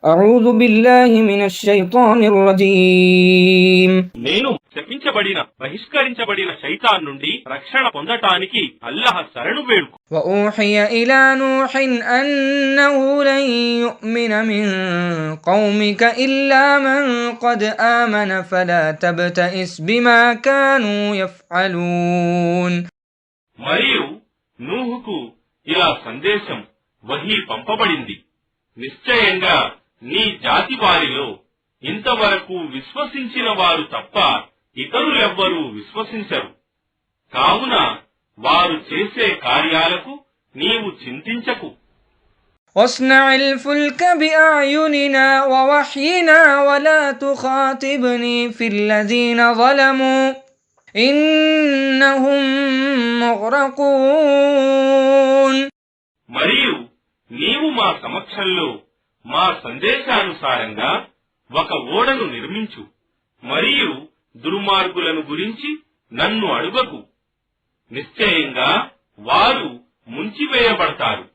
أعوذ بالله من الشيطان الرجيم నేను శపించబడిన బహిష్కరించబడిన శైతాన్ నుండి రక్షణ పొందటానికి అల్లాహ్ శరణు వేడుకు. وأوحي إلى نوح أنه لن يؤمن من قومك إلا من قد آمن فلا تبتئس بما كانوا يفعلون. మరియు నూహుకు ఇలా సందేశం వహీ పంపబడింది, నిశ్చయంగా నీ జాతి వారిలో ఇంతవరకు విశ్వసించిన వారు తప్ప ఇతరులెవ్వరూ విశ్వసించరు. కావున వారు చేసే కార్యాలకు నీవు చింతించకు. واصنع الفلك بأعيننا ووحينا ولا تخاطبني في الذين ظلموا إنهم مغرقون. మరియు నీవు మా సమక్షంలో మా సందేశానుసారంగా ఒక ఓడను నిర్మించు, మరియు దుర్మార్గులను గురించి నన్ను అడుగకు, నిశ్చయంగా వారు ముంచివేయబడతారు.